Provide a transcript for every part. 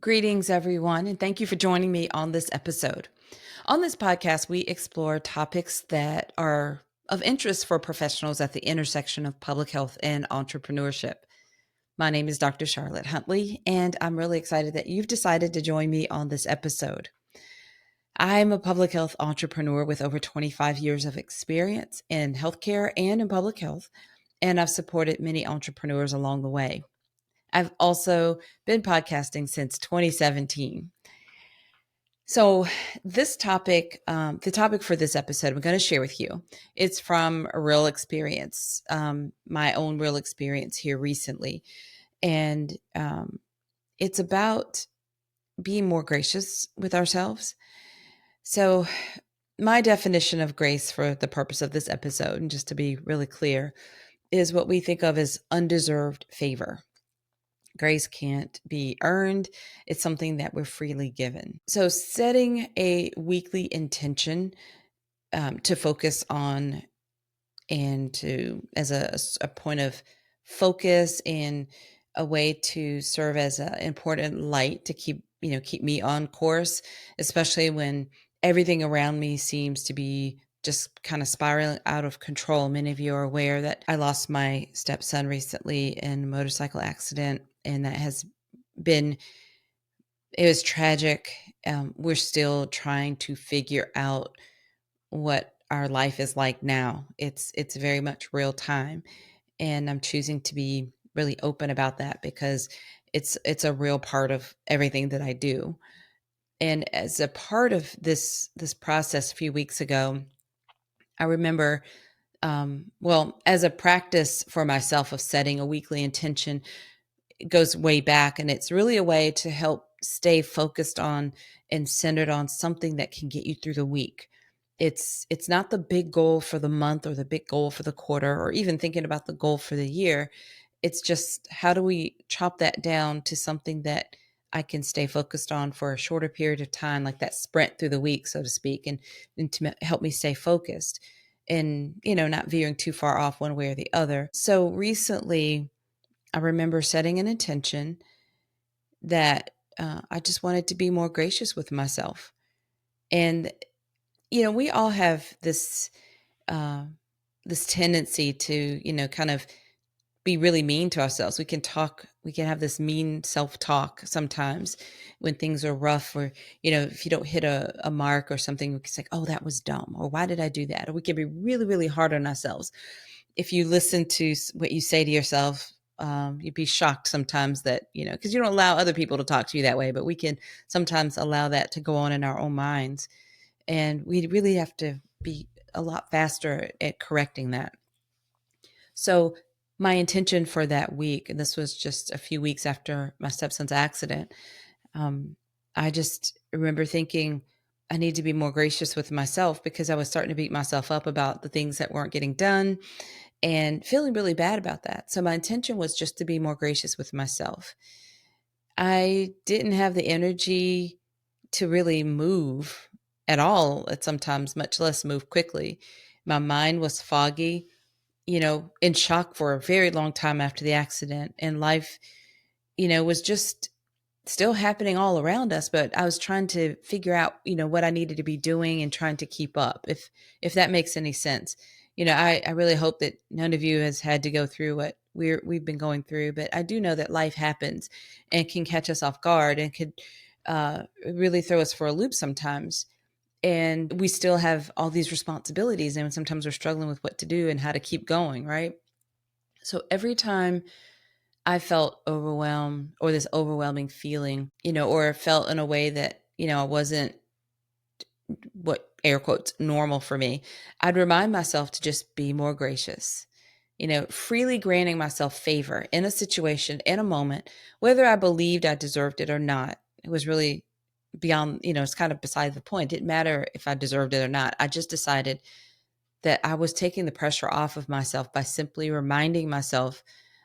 Greetings, everyone, and thank you for joining me on this episode. On this podcast, we explore topics that are of interest for professionals at the intersection of public health and entrepreneurship. My name is Dr. Charlotte Huntley, and I'm really excited that you've decided to join me on this episode. I'm a public health entrepreneur with over 25 years of experience in healthcare and in public health, and I've supported many entrepreneurs along the way. I've also been podcasting since 2017. So, this topic, the topic for this episode, I'm going to share with you. It's from a real experience, my own real experience here recently. And it's about being more gracious with ourselves. So, my definition of grace for the purpose of this episode, and just to be really clear, is what we think of as undeserved favor. Grace can't be earned. It's something that we're freely given. So, setting a weekly intention to focus on and to as a point of focus and a way to serve as an important light to keep me on course, especially when everything around me seems to be just kind of spiraling out of control. Many of you are aware that I lost my stepson recently in a motorcycle accident, and that has been it was tragic. We're still trying to figure out what our life is like now. It's very much real time, and I'm choosing to be really open about that because it's a real part of everything that I do. And as a part of this process a few weeks ago, I remember as a practice for myself of setting a weekly intention, it goes way back, and it's really a way to help stay focused on and centered on something that can get you through the week. It's not the big goal for the month or the big goal for the quarter or even thinking about the goal for the year. It's just how do we chop that down to something that I can stay focused on for a shorter period of time, like that sprint through the week, so to speak, and to help me stay focused and, not veering too far off one way or the other. So recently, I remember setting an intention that I just wanted to be more gracious with myself. And, we all have uh, this tendency to, kind of be really mean to ourselves. We can have this mean self-talk sometimes when things are rough, or, if you don't hit a mark or something, we can say, oh, that was dumb, or why did I do that? Or we can be really, really hard on ourselves. If you listen to what you say to yourself, you'd be shocked sometimes that, because you don't allow other people to talk to you that way, but we can sometimes allow that to go on in our own minds. And we really have to be a lot faster at correcting that. So, my intention for that week, and this was just a few weeks after my stepson's accident, um, I just remember thinking I need to be more gracious with myself because I was starting to beat myself up about the things that weren't getting done and feeling really bad about that. So, my intention was just to be more gracious with myself. I didn't have the energy to really move at all at sometimes, much less move quickly. My mind was foggy, in shock for a very long time after the accident. And life, was just still happening all around us. But I was trying to figure out, what I needed to be doing and trying to keep up, if that makes any sense. I really hope that none of you has had to go through what we've been going through, but I do know that life happens and can catch us off guard and could really throw us for a loop sometimes. And we still have all these responsibilities, and sometimes we're struggling with what to do and how to keep going, right? So every time I felt overwhelmed or this overwhelming feeling, or felt in a way that, I wasn't what air quotes normal for me, I'd remind myself to just be more gracious, freely granting myself favor in a situation, in a moment, whether I believed I deserved it or not. It was really beyond, it's kind of beside the point. It didn't matter if I deserved it or not. I just decided that I was taking the pressure off of myself by simply reminding myself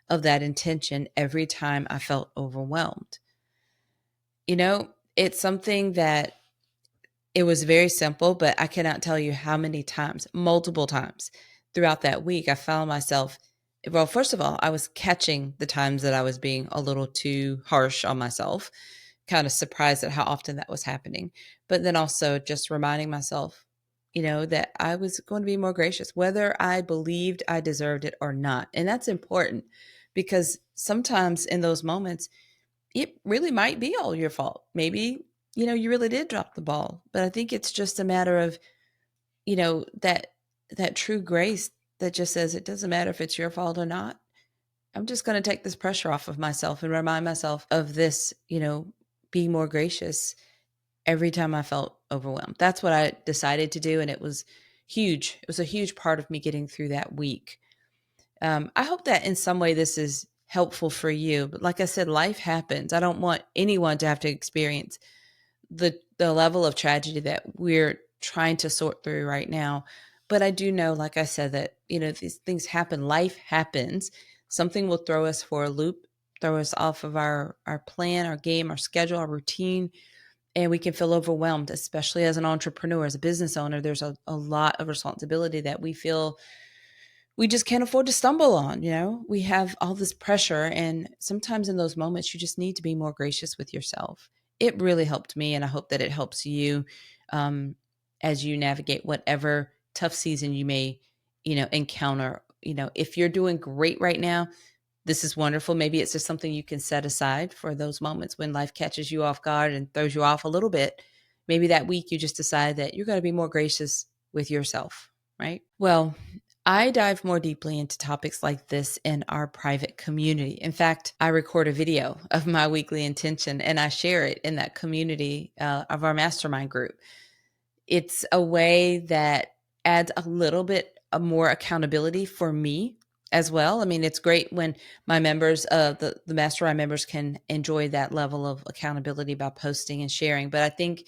of that intention every time I felt overwhelmed. It's something that it was very simple, but I cannot tell you how many times, multiple times throughout that week, I found myself, well, first of all, I was catching the times that I was being a little too harsh on myself kind of surprised at how often that was happening. But then also just reminding myself, that I was going to be more gracious, whether I believed I deserved it or not. And that's important because sometimes in those moments, it really might be all your fault. Maybe, you really did drop the ball. But I think it's just a matter of, that true grace that just says it doesn't matter if it's your fault or not. I'm just going to take this pressure off of myself and remind myself of this, being more gracious every time I felt overwhelmed. That's what I decided to do. And it was huge. It was a huge part of me getting through that week. I hope that in some way this is helpful for you. But like I said, life happens. I don't want anyone to have to experience the level of tragedy that we're trying to sort through right now. But I do know, like I said, that, these things happen. Life happens. Something will throw us for a loop, throw us off of our plan, our game, our schedule, our routine, and we can feel overwhelmed, especially as an entrepreneur, as a business owner. There's a lot of responsibility that we feel we just can't afford to stumble on. We have all this pressure, and sometimes in those moments you just need to be more gracious with yourself. It really helped me, and I hope that it helps you, as you navigate whatever tough season you may encounter. If you're doing great right now, this is wonderful. Maybe it's just something you can set aside for those moments when life catches you off guard and throws you off a little bit. Maybe that week you just decide that you're going to be more gracious with yourself, right? Well, I dive more deeply into topics like this in our private community. In fact, I record a video of my weekly intention and I share it in that community of our mastermind group. It's a way that adds a little bit of more accountability for me as well. I mean, it's great when my members, the mastermind members, can enjoy that level of accountability by posting and sharing. But I think,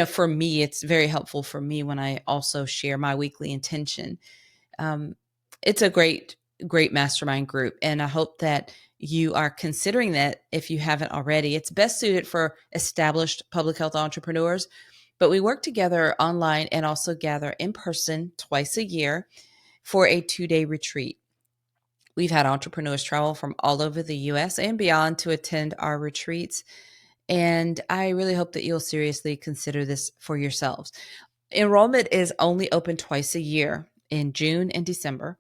for me, it's very helpful for me when I also share my weekly intention. It's a great, great mastermind group. And I hope that you are considering that if you haven't already. It's best suited for established public health entrepreneurs, but we work together online and also gather in person twice a year for a 2-day retreat. We've had entrepreneurs travel from all over the US and beyond to attend our retreats. And I really hope that you'll seriously consider this for yourselves. Enrollment is only open twice a year in June and December,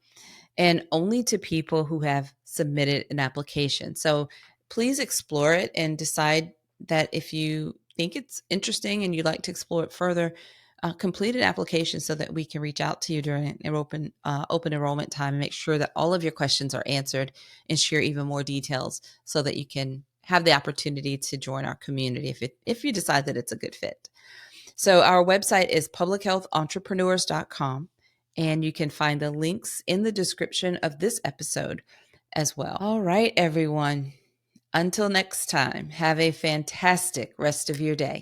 and only to people who have submitted an application. So please explore it and decide that if you think it's interesting and you'd like to explore it further, complete an application so that we can reach out to you during an open enrollment time and make sure that all of your questions are answered and share even more details so that you can have the opportunity to join our community if you decide that it's a good fit. So our website is publichealthentrepreneurs.com, and you can find the links in the description of this episode as well. All right, everyone. Until next time, have a fantastic rest of your day.